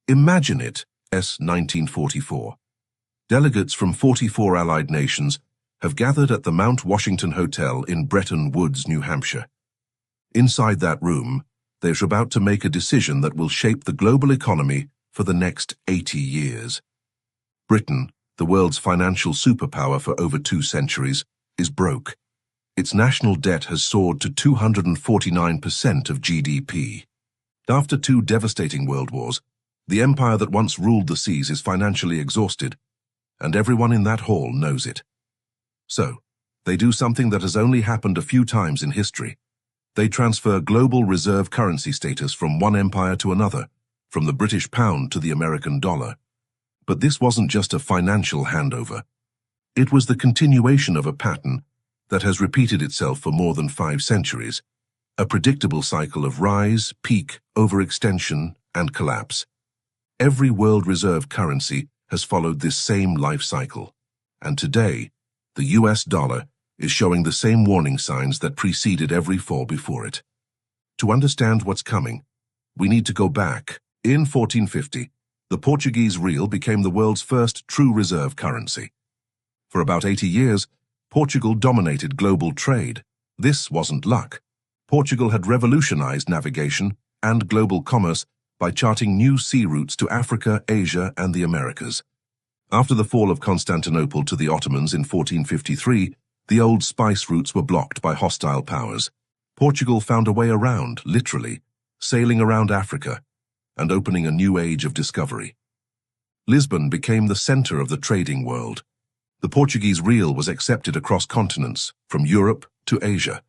Imagine it, S. 1944. Delegates from 44 Allied nations have gathered at the Mount Washington Hotel in Bretton Woods, New Hampshire. Inside that room, they're about to make a decision that will shape the global economy for the next 80 years. Britain, the world's financial superpower for over 2 centuries, is broke. Its national debt has soared to 249% of GDP. After 2 devastating world wars, the empire that once ruled the seas is financially exhausted, and everyone in that hall knows it. So, they do something that has only happened a few times in history. They transfer global reserve currency status from one empire to another, from the British pound to the American dollar. But this wasn't just a financial handover. It was the continuation of a pattern that has repeated itself for more than 5 centuries, a predictable cycle of rise, peak, overextension, and collapse. Every world reserve currency has followed this same life cycle, and today, the US dollar is showing the same warning signs that preceded every fall before it. To understand what's coming, we need to go back. In 1450, the Portuguese real became the world's first true reserve currency. For about 80 years, Portugal dominated global trade. This wasn't luck. Portugal had revolutionized navigation and global commerce by charting new sea routes to Africa, Asia, and the Americas. After the fall of Constantinople to the Ottomans in 1453, the old spice routes were blocked by hostile powers. Portugal found a way around, literally, sailing around Africa and opening a new age of discovery. Lisbon became the center of the trading world. The Portuguese real was accepted across continents, from Europe to Asia.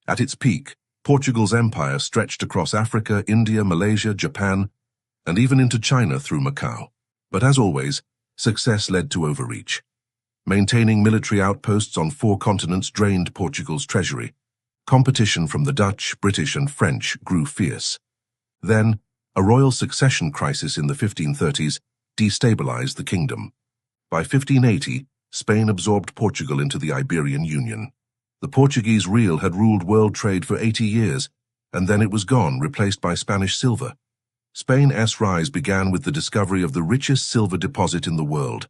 At its peak, Portugal's empire stretched across Africa, India, Malaysia, Japan, and even into China through Macau. But as always, success led to overreach. Maintaining military outposts on 4 continents drained Portugal's treasury. Competition from the Dutch, British, and French grew fierce. Then, a royal succession crisis in the 1530s destabilized the kingdom. By 1580, Spain absorbed Portugal into the Iberian Union. The Portuguese real had ruled world trade for 80 years, and then it was gone, replaced by Spanish silver. Spain's rise began with the discovery of the richest silver deposit in the world,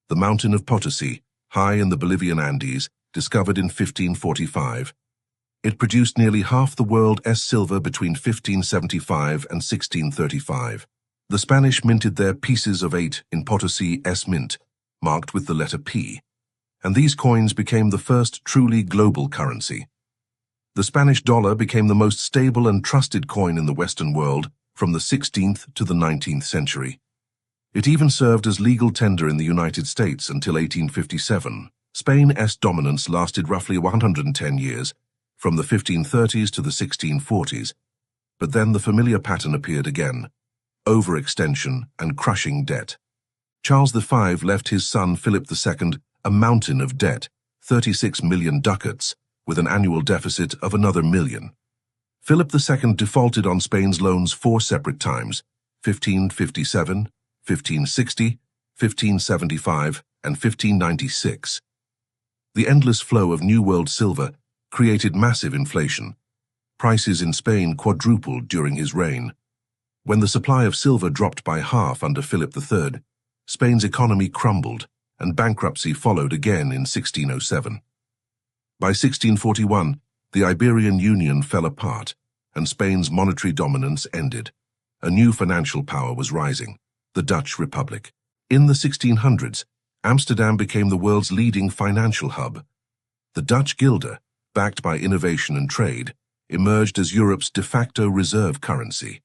the mountain of Potosi, high in the Bolivian Andes, discovered in 1545. It produced nearly half the world's silver between 1575 and 1635. The Spanish minted their pieces of 8 in Potosi's mint, marked with the letter P, and these coins became the first truly global currency. The Spanish dollar became the most stable and trusted coin in the Western world from the 16th to the 19th century. It even served as legal tender in the United States until 1857. Spain's dominance lasted roughly 110 years, from the 1530s to the 1640s, but then the familiar pattern appeared again: overextension and crushing debt. Charles V left his son Philip II a mountain of debt, 36 million ducats, with an annual deficit of another million. Philip II defaulted on Spain's loans 4 separate times: 1557, 1560, 1575, and 1596. The endless flow of New World silver created massive inflation. Prices in Spain quadrupled during his reign. When the supply of silver dropped by half under Philip III, Spain's economy crumbled, and bankruptcy followed again in 1607. By 1641, the Iberian Union fell apart, and Spain's monetary dominance ended. A new financial power was rising: the Dutch Republic. In the 1600s, Amsterdam became the world's leading financial hub. The Dutch guilder, backed by innovation and trade, emerged as Europe's de facto reserve currency.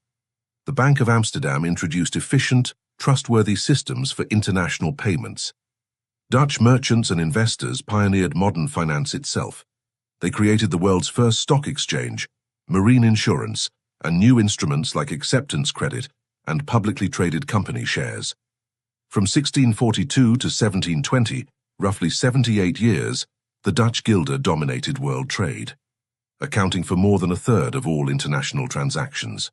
The Bank of Amsterdam introduced efficient, trustworthy systems for international payments. Dutch merchants and investors pioneered modern finance itself. They created the world's first stock exchange, marine insurance, and new instruments like acceptance credit and publicly traded company shares. From 1642 to 1720, roughly 78 years, the Dutch guilder dominated world trade, accounting for more than a third of all international transactions.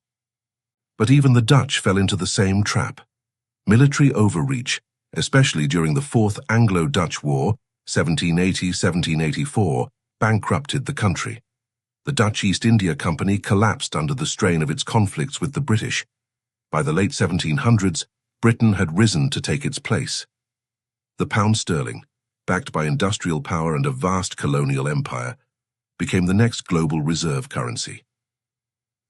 But even the Dutch fell into the same trap: military overreach, especially during the Fourth Anglo-Dutch War, 1780-1784, bankrupted the country. The Dutch East India Company collapsed under the strain of its conflicts with the British. By the late 1700s, Britain had risen to take its place. The pound sterling, backed by industrial power and a vast colonial empire, became the next global reserve currency.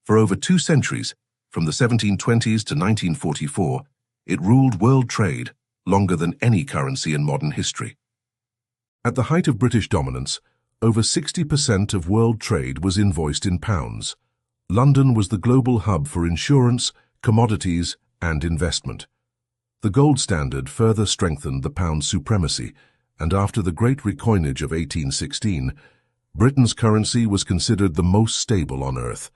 For over 2 centuries, from the 1720s to 1944, it ruled world trade longer than any currency in modern history. At the height of British dominance, over 60% of world trade was invoiced in pounds. London was the global hub for insurance, commodities, and investment. The gold standard further strengthened the pound's supremacy, and after the Great Recoinage of 1816, Britain's currency was considered the most stable on earth.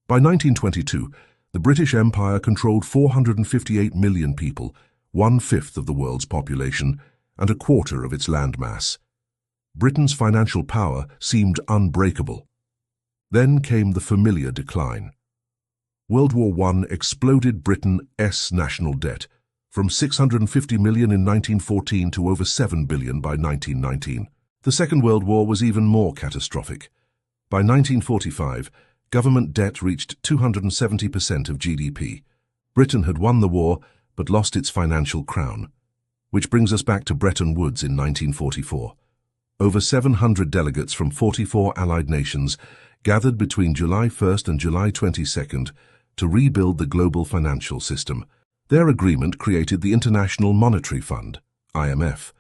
By 1922, the British Empire controlled 458 million people, 1/5 of the world's population, and 1/4 of its landmass. Britain's financial power seemed unbreakable. Then came the familiar decline. World War I exploded Britain's national debt, from 650 million in 1914 to over 7 billion by 1919. The Second World War was even more catastrophic. By 1945, government debt reached 270% of GDP. Britain had won the war, but lost its financial crown. Which brings us back to Bretton Woods in 1944. Over 700 delegates from 44 allied nations gathered between July 1st and July 22nd to rebuild the global financial system. Their agreement created the International Monetary Fund, IMF,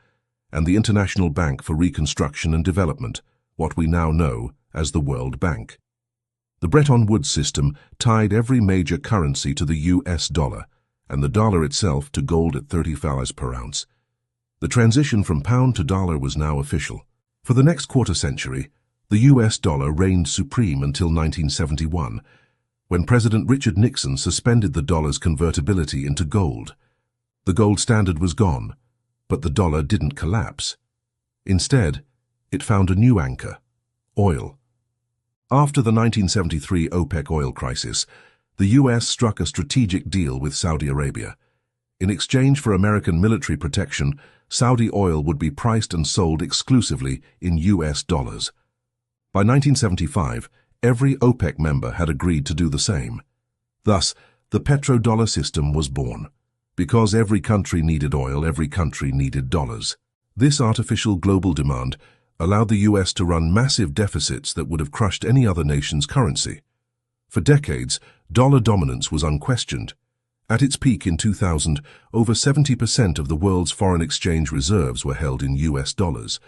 and the International Bank for Reconstruction and Development, what we now know as the World Bank. The Bretton Woods system tied every major currency to the US dollar, and the dollar itself to gold at $30 per ounce. The transition from pound to dollar was now official. For the next quarter century, the US dollar reigned supreme until 1971, when President Richard Nixon suspended the dollar's convertibility into gold. The gold standard was gone, but the dollar didn't collapse. Instead, it found a new anchor: oil. After the 1973 OPEC oil crisis, the US struck a strategic deal with Saudi Arabia. In exchange for American military protection, Saudi oil would be priced and sold exclusively in US dollars. By 1975, every OPEC member had agreed to do the same. Thus, the petrodollar system was born. Because every country needed oil, every country needed dollars. This artificial global demand allowed the US to run massive deficits that would have crushed any other nation's currency. For decades, dollar dominance was unquestioned. At its peak in 2000, over 70% of the world's foreign exchange reserves were held in US dollars.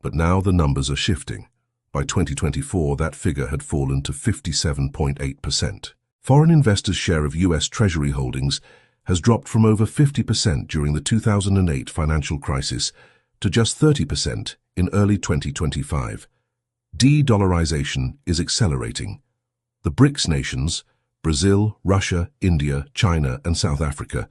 But now the numbers are shifting. By 2024, that figure had fallen to 57.8%. Foreign investors' share of US Treasury holdings has dropped from over 50% during the 2008 financial crisis to just 30% in early 2025. De-dollarization is accelerating. The BRICS nations, Brazil, Russia, India, China, and South Africa,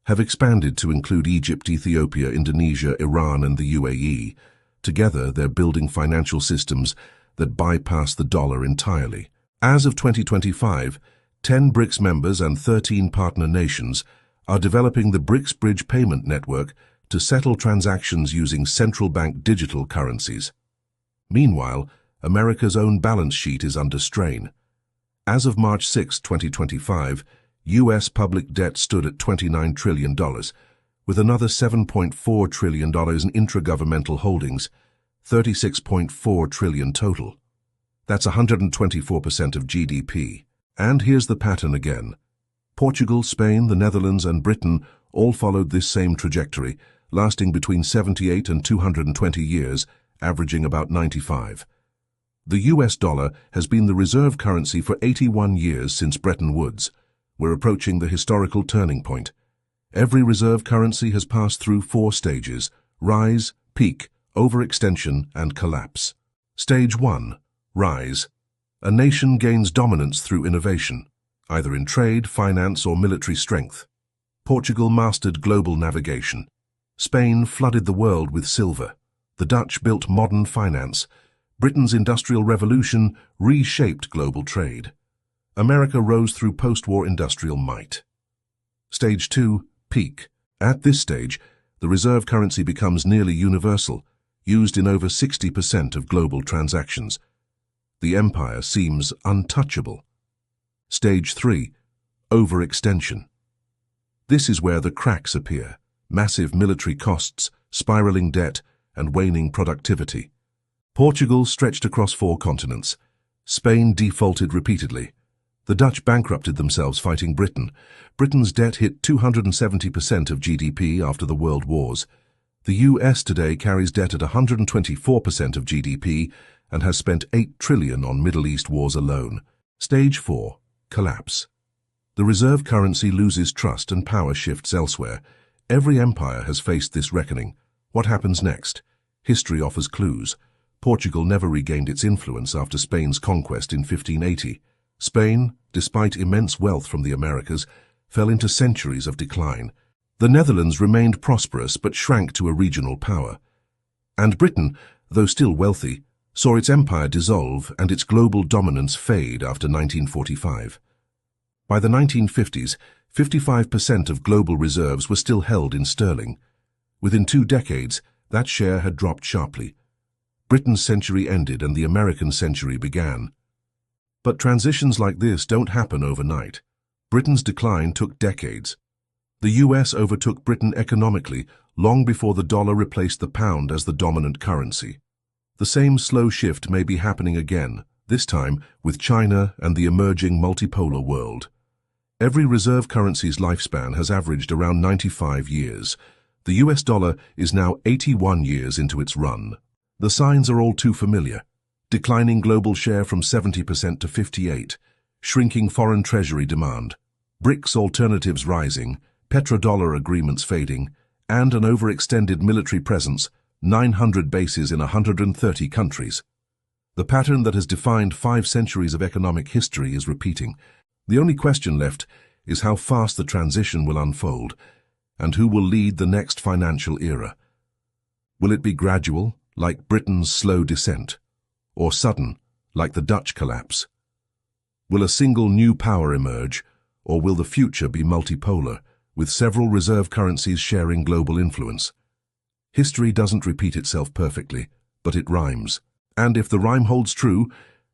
have expanded to include Egypt, Ethiopia, Indonesia, Iran, and the UAE. Together, they're building financial systems that bypass the dollar entirely. As of 2025, 10 BRICS members and 13 partner nations are developing the BRICS Bridge Payment Network to settle transactions using central bank digital currencies. Meanwhile, America's own balance sheet is under strain. As of March 6, 2025, U.S. public debt stood at $29 trillion, with another $7.4 trillion in intragovernmental holdings, $36.4 trillion total. That's 124% of GDP. And here's the pattern again. Portugal, Spain, the Netherlands, and Britain all followed this same trajectory, lasting between 78 and 220 years, averaging about 95. The US dollar has been the reserve currency for 81 years since Bretton Woods. We're approaching the historical turning point. Every reserve currency has passed through 4 stages: rise, peak, overextension, and collapse. Stage 1. Rise. A nation gains dominance through innovation, either in trade, finance, or military strength. Portugal mastered global navigation. Spain flooded the world with silver. The Dutch built modern finance. Britain's Industrial Revolution reshaped global trade. America rose through post-war industrial might. Stage 2. Peak. At this stage, the reserve currency becomes nearly universal, used in over 60% of global transactions. The empire seems untouchable. Stage 3. Overextension. This is where the cracks appear: massive military costs, spiraling debt, and waning productivity. Portugal stretched across 4 continents. Spain defaulted repeatedly. The Dutch bankrupted themselves fighting Britain. Britain's debt hit 270% of GDP after the World Wars. The US today carries debt at 124% of GDP and has spent $8 trillion on Middle East wars alone. Stage 4. Collapse. The reserve currency loses trust and power shifts elsewhere. Every empire has faced this reckoning. What happens next? History offers clues. Portugal never regained its influence after Spain's conquest in 1580. Spain, despite immense wealth from the Americas, fell into centuries of decline. The Netherlands remained prosperous but shrank to a regional power. And Britain, though still wealthy, saw its empire dissolve and its global dominance fade after 1945. By the 1950s, 55% of global reserves were still held in sterling. Within 2 decades, that share had dropped sharply. Britain's century ended and the American century began. But transitions like this don't happen overnight. Britain's decline took decades. The US overtook Britain economically long before the dollar replaced the pound as the dominant currency. The same slow shift may be happening again, this time with China and the emerging multipolar world. Every reserve currency's lifespan has averaged around 95 years. The US dollar is now 81 years into its run. The signs are all too familiar. Declining global share from 70% to 58%, shrinking foreign treasury demand, BRICS alternatives rising, petrodollar agreements fading, and an overextended military presence, 900 bases in 130 countries. The pattern that has defined 5 centuries of economic history is repeating. The only question left is how fast the transition will unfold, and who will lead the next financial era. Will it be gradual, like Britain's slow descent, or sudden, like the Dutch collapse? Will a single new power emerge, or will the future be multipolar, with several reserve currencies sharing global influence? History doesn't repeat itself perfectly, but it rhymes. And if the rhyme holds true,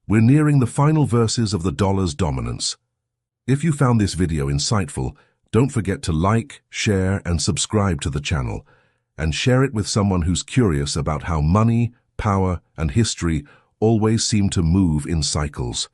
we're nearing the final verses of the dollar's dominance. If you found this video insightful, don't forget to like, share, and subscribe to the channel, and share it with someone who's curious about how money, power, and history always seem to move in cycles.